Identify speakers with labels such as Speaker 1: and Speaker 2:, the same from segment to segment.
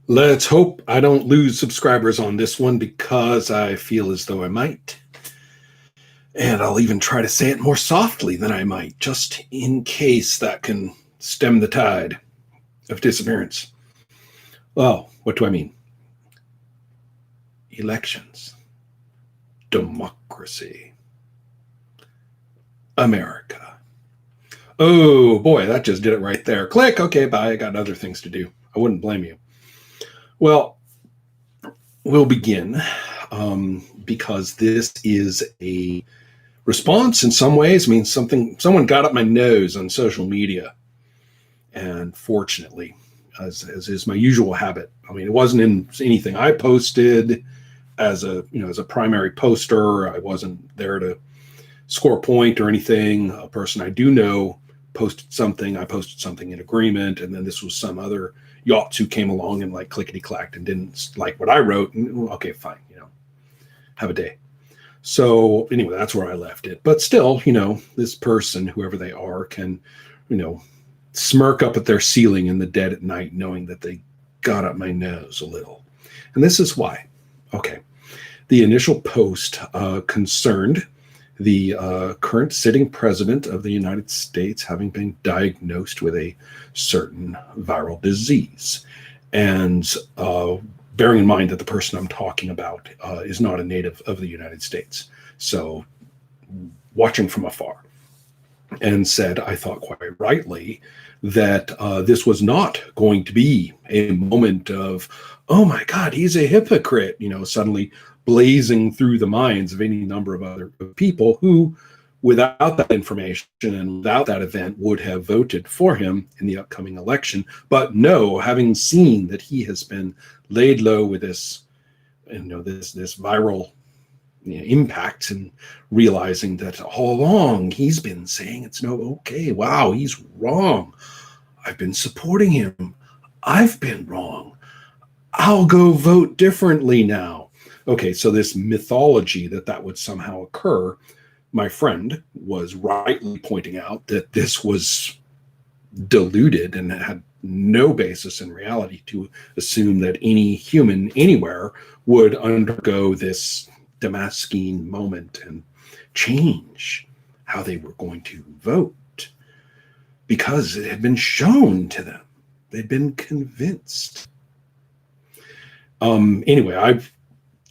Speaker 1: Let's hope I don't lose subscribers on this one because I feel as though I might. And I'll even try to say it more softly than I might, just in case that can stem the tide of disappearance. Well, what do I mean? Elections, democracy, America. Oh boy, that just did it right there. Click. Okay, bye. I got other things to do. I wouldn't blame you. Well, we'll begin because this is a response in some ways. I mean, someone got up my nose on social media, and fortunately, as is my usual habit, I mean, it wasn't in anything I posted as a primary poster. I wasn't there to score a point or anything. A person I do know posted something. I posted something in agreement, and then this was some other yachts who came along and like clickety clacked and didn't like what I wrote. And okay, fine, have a day. So anyway, that's where I left it. But still, this person, whoever they are, can, smirk up at their ceiling in the dead at night, knowing that they got up my nose a little. And this is why. Okay. The initial post concerned the current sitting president of the United States having been diagnosed with a certain viral disease. And bearing in mind that the person I'm talking about is not a native of the United States. So watching from afar, and said, I thought quite rightly, that this was not going to be a moment of, oh my God, he's a hypocrite, suddenly blazing through the minds of any number of other people who, without that information and without that event, would have voted for him in the upcoming election. But no, having seen that he has been laid low with this, this viral impact, and realizing that all along he's been saying it's no okay. Wow, he's wrong. I've been supporting him. I've been wrong. I'll go vote differently now. Okay, so this mythology that would somehow occur, my friend was rightly pointing out that this was diluted and had no basis in reality to assume that any human anywhere would undergo this Damascene moment and change how they were going to vote because it had been shown to them. They'd been convinced. Anyway, I've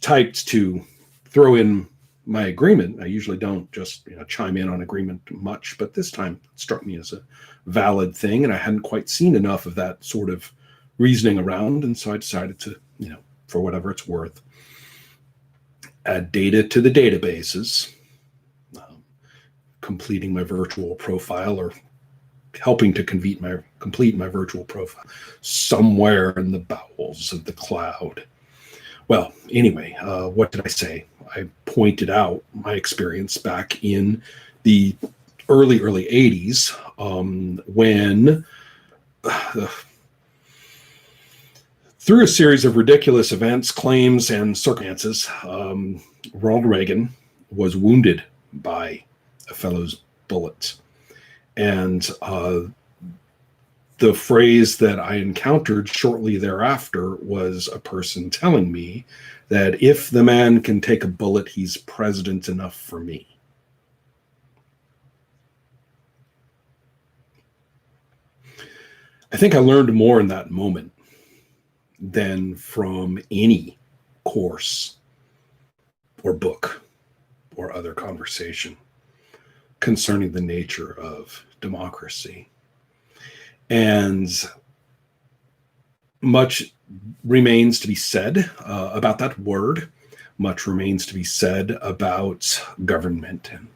Speaker 1: typed to throw in my agreement. I usually don't just chime in on agreement much, but this time it struck me as a valid thing, and I hadn't quite seen enough of that sort of reasoning around, and so I decided to, for whatever it's worth, add data to the databases, completing my virtual profile, or helping to complete my virtual profile somewhere in the bowels of the cloud. Well, anyway, what did I say? I pointed out my experience back in the early 80s when through a series of ridiculous events, claims, and circumstances, Ronald Reagan was wounded by a fellow's bullets. And the phrase that I encountered shortly thereafter was a person telling me that if the man can take a bullet, he's president enough for me. I think I learned more in that moment than from any course or book or other conversation concerning the nature of democracy. And much remains to be said about that word. Much remains to be said about government and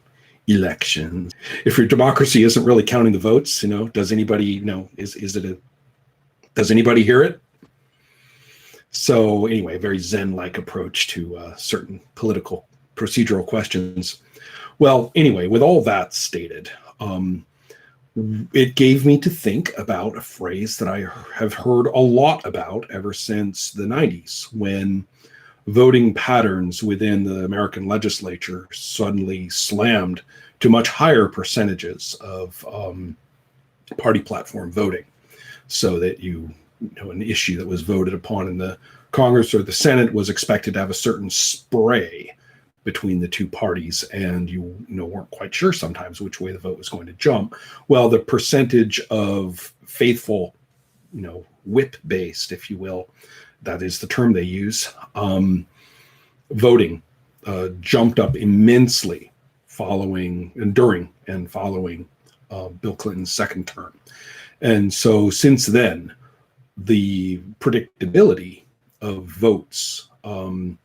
Speaker 1: elections. If your democracy isn't really counting the votes, does anybody does anybody hear it? So anyway, a very Zen-like approach to certain political procedural questions. Well, anyway, with all that stated, it gave me to think about a phrase that I have heard a lot about ever since the 90s, when voting patterns within the American legislature suddenly slammed to much higher percentages of party platform voting, so that you an issue that was voted upon in the Congress or the Senate was expected to have a certain spray between the two parties, and you weren't quite sure sometimes which way the vote was going to jump. Well, the percentage of faithful, whip-based, if you will, that is the term they use, voting jumped up immensely during and following Bill Clinton's second term. And so since then, the predictability of votes, to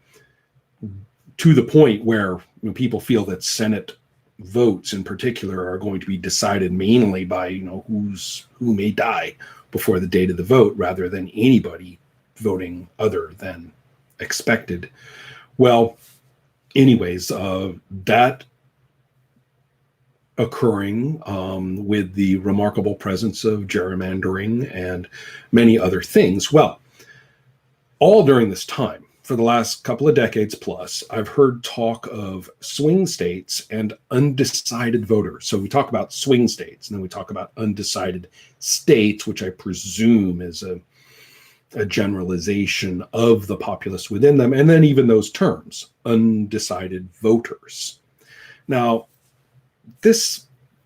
Speaker 1: the point where people feel that Senate votes in particular are going to be decided mainly by who may die before the date of the vote, rather than anybody voting other than expected. Well, anyways, that occurring with the remarkable presence of gerrymandering and many other things. Well, all during this time, for the last couple of decades plus, I've heard talk of swing states and undecided voters. So we talk about swing states, and then we talk about undecided states, which I presume is a generalization of the populace within them, and then even those terms, undecided voters. Now, this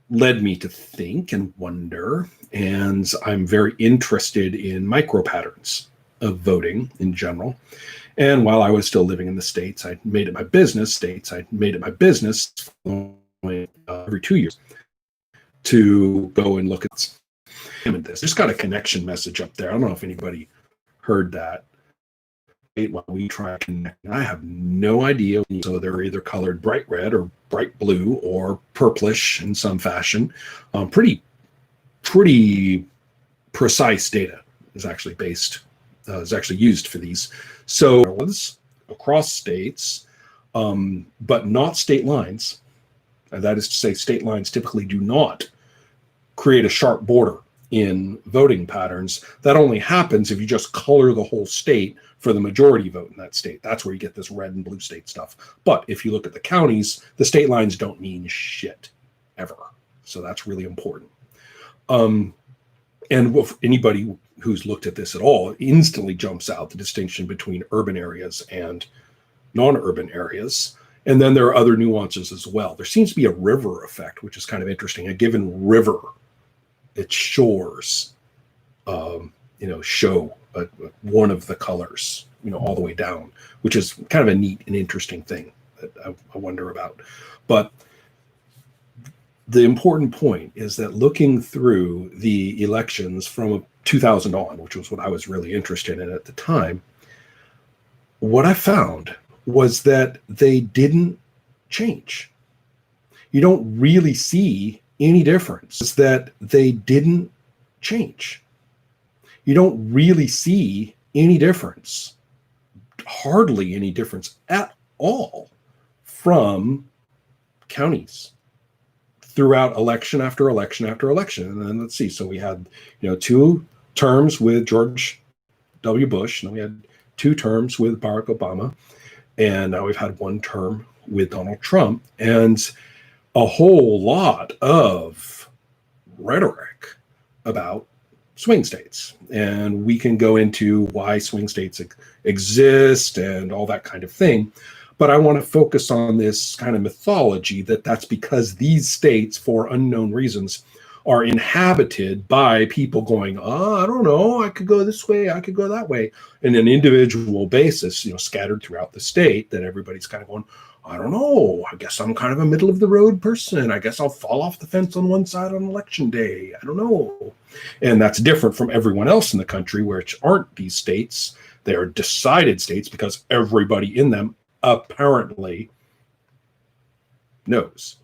Speaker 1: led me to think and wonder, and I'm very interested in micro patterns of voting in general. And while I was still living in the States, I made it my business every 2 years to go and look at this. Just got a connection message up there. I don't know if anybody heard that. While we try to connect, I have no idea. So they're either colored bright red or bright blue or purplish in some fashion. Pretty precise data is actually used for these. So across states, but not state lines. That is to say, state lines typically do not create a sharp border in voting patterns. That only happens if you just color the whole state for the majority vote in that state. That's where you get this red and blue state stuff. But if you look at the counties, the state lines don't mean shit ever. So that's really important. And anybody who's looked at this at all instantly jumps out the distinction between urban areas and non-urban areas. And then there are other nuances as well. There seems to be a river effect, which is kind of interesting. A given river, its shores, show one of the colors, all the way down, which is kind of a neat and interesting thing that I wonder about. But the important point is that looking through the elections from 2000 on, which was what I was really interested in at the time, what I found was that they didn't change. You don't really see any difference. It's that they didn't change. You don't really see any difference, hardly any difference at all, from counties throughout election after election after election. And then let's see, so we had 2 terms with George W. Bush, and then we had 2 terms with Barack Obama, and now we've had 1 term with Donald Trump, and a whole lot of rhetoric about swing states. And we can go into why swing states exist and all that kind of thing. But I want to focus on this kind of mythology that's because these states, for unknown reasons, are inhabited by people going, I don't know, I could go this way, I could go that way, in an individual basis, scattered throughout the state, that everybody's kind of going, I don't know, I guess I'm kind of a middle of the road person. I guess I'll fall off the fence on one side on election day. I don't know. And that's different from everyone else in the country, which aren't these states. They are decided states because everybody in them apparently knows.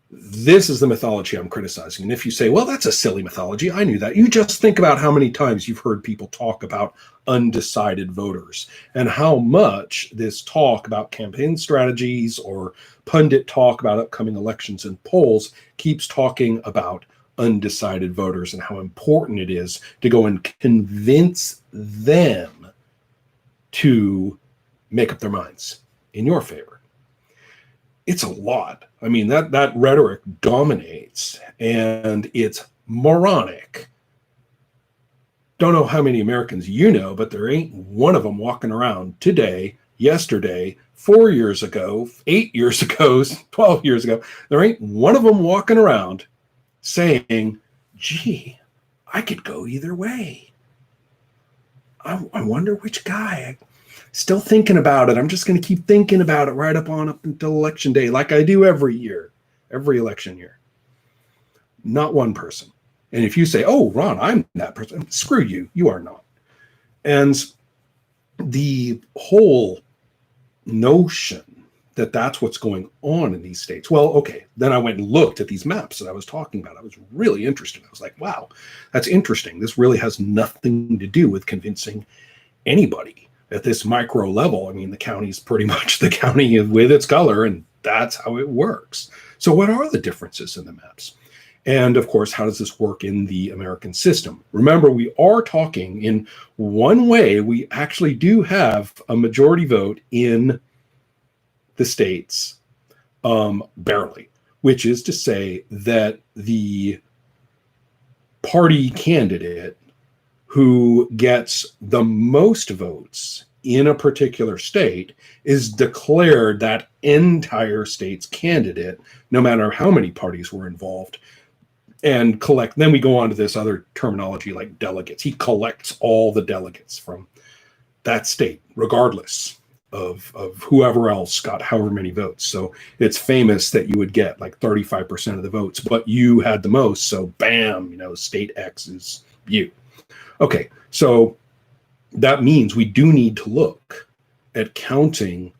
Speaker 1: This is the mythology I'm criticizing. And if you say, well, that's a silly mythology, I knew that. You just think about how many times you've heard people talk about undecided voters and how much this talk about campaign strategies or pundit talk about upcoming elections and polls keeps talking about undecided voters and how important it is to go and convince them to make up their minds in your favor. It's a lot. I mean, that rhetoric dominates, and it's moronic don't know how many Americans you know, but there ain't one of them walking around today, yesterday, 4 years ago, 8 years ago, 12 years ago. There ain't one of them walking around saying, gee, I could go either way. I wonder which guy. Still thinking about it. I'm just going to keep thinking about it right up until election day, like I do every year, every election year. Not one person. And if you say, oh, Ron, I'm that person, screw you. You are not. And the whole notion that that's what's going on in these states. Well, okay, then I went and looked at these maps that I was talking about. I was really interested. I was like, wow, that's interesting. This really has nothing to do with convincing anybody at this micro level. I mean, the county is pretty much the county with its color, and that's how it works. So what are the differences in the maps? And of course, how does this work in the American system? Remember, we are talking in one way, we actually do have a majority vote in the states, barely, which is to say that the party candidate who gets the most votes in a particular state is declared that entire state's candidate, no matter how many parties were involved, and collect. Then we go on to this other terminology like delegates. He collects all the delegates from that state, regardless of whoever else got however many votes. So it's famous that you would get like 35% of the votes, but you had the most. So bam, state X is you. Okay, so that means we do need to look at counting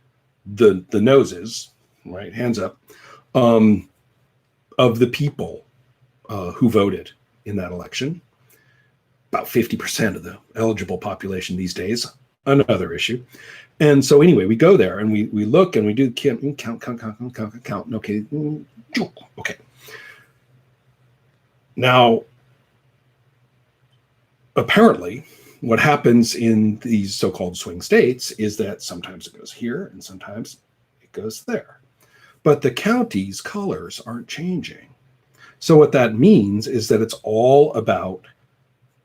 Speaker 1: the noses, right, hands up, of the people who voted in that election. About 50% of the eligible population these days, another issue. And so anyway, we go there and we look and we do count. Okay. Okay. Now, apparently, what happens in these so-called swing states is that sometimes it goes here and sometimes it goes there. But the county's colors aren't changing. So what that means is that it's all about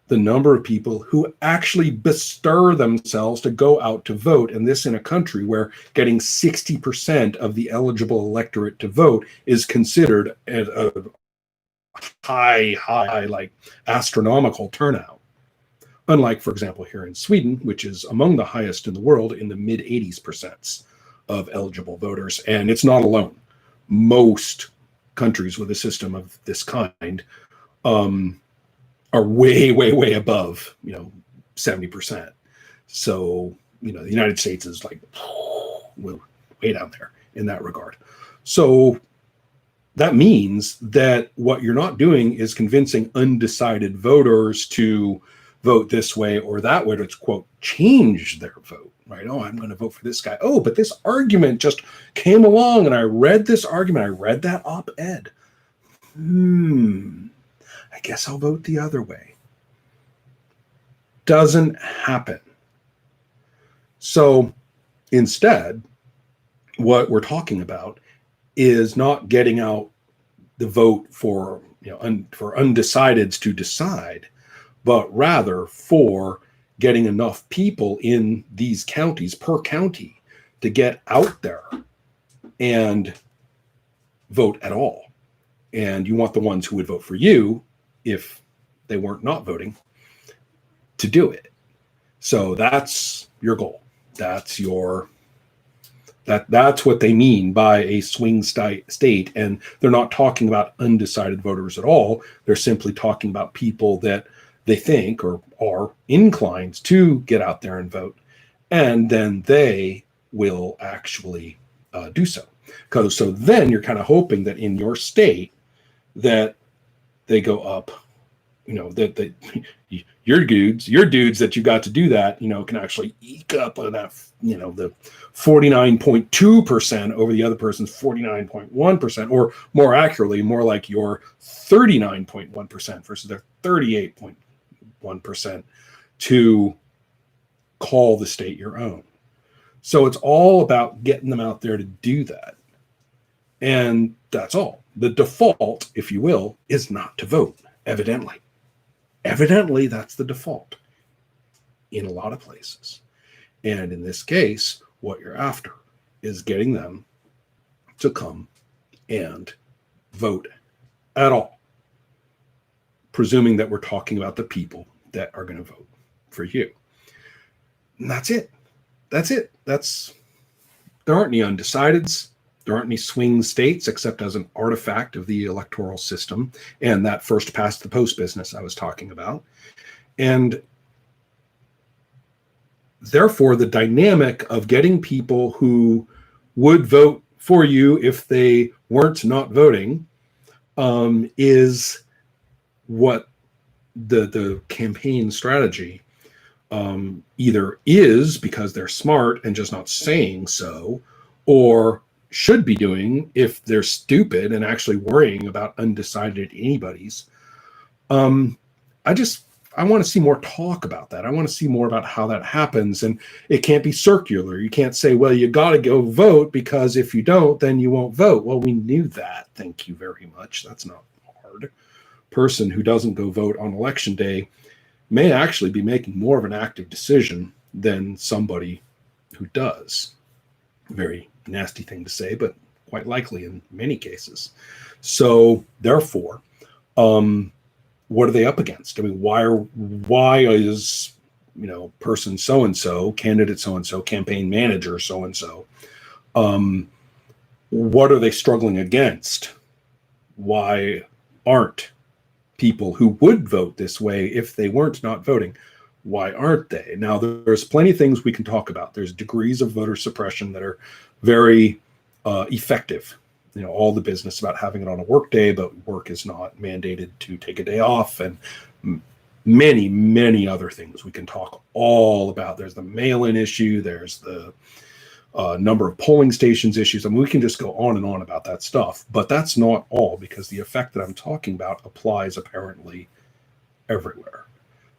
Speaker 1: the number of people who actually bestir themselves to go out to vote. And this in a country where getting 60% of the eligible electorate to vote is considered a high, like astronomical turnout. Unlike, for example, here in Sweden, which is among the highest in the world, in the mid 80% of eligible voters. And it's not alone. Most countries with a system of this kind are way above, 70%. So, the United States is like way down there in that regard. So that means that what you're not doing is convincing undecided voters to vote this way or that way, to quote, change their vote, right? Oh, I'm going to vote for this guy. Oh, but this argument just came along and I read this argument. I read that op-ed. I guess I'll vote the other way. Doesn't happen. So instead, what we're talking about is not getting out the vote for undecideds to decide, but rather for getting enough people in these counties per county to get out there and vote at all. And you want the ones who would vote for you, if they weren't not voting, to do it. So that's your goal. That's what they mean by a swing state. And they're not talking about undecided voters at all. They're simply talking about people that they think or are inclined to get out there and vote. And then they will actually do so. So then you're kind of hoping that in your state that they go up, that your dudes that you got to do that, can actually eke up on that, the 49.2% over the other person's 49.1%, or more accurately, more like your 39.1% versus their 38.1%, to call the state your own. So it's all about getting them out there to do that. And that's all. The default, if you will, is not to vote, evidently. Evidently, that's the default in a lot of places. And in this case, what you're after is getting them to come and vote at all, presuming that we're talking about the people that are going to vote for you. And that's it. There aren't any undecideds. There aren't any swing states except as an artifact of the electoral system and that first past the post business I was talking about. And therefore, the dynamic of getting people who would vote for you if they weren't not voting is what the campaign strategy either is, because they're smart and just not saying so, or should be doing if they're stupid and actually worrying about undecided anybody's. I want to see more talk about that. I want to see more about how that happens. And it can't be circular. You can't say, well, you got to go vote because if you don't, then you won't vote. Well, we knew that. Thank you very much. That's not hard. Person who doesn't go vote on election day may actually be making more of an active decision than somebody who does. Very nasty thing to say, but quite likely in many cases. So therefore, what are they up against? I mean, why is, person so-and-so, candidate so-and-so, campaign manager so-and-so, what are they struggling against? Why aren't people who would vote this way if they weren't not voting? Why aren't they? Now, there's plenty of things we can talk about. There's degrees of voter suppression that are very effective. All the business about having it on a work day, but work is not mandated to take a day off, and many, many other things we can talk all about. There's the mail-in issue. There's the number of polling stations issues. I mean, we can just go on and on about that stuff, but that's not all, because the effect that I'm talking about applies apparently everywhere.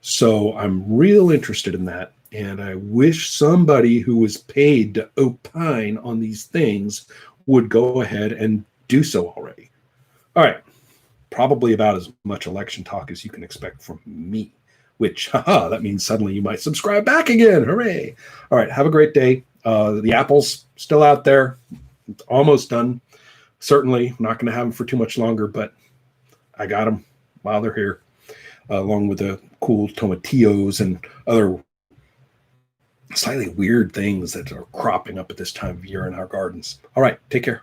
Speaker 1: So I'm real interested in that. And I wish somebody who was paid to opine on these things would go ahead and do so already. All right. Probably about as much election talk as you can expect from me, which, that means suddenly you might subscribe back again. Hooray. All right. Have a great day. The apple's still out there. It's almost done. Certainly I'm not going to have them for too much longer, but I got them while they're here, along with the cool tomatillos and other slightly weird things that are cropping up at this time of year in our gardens. All right. Take care.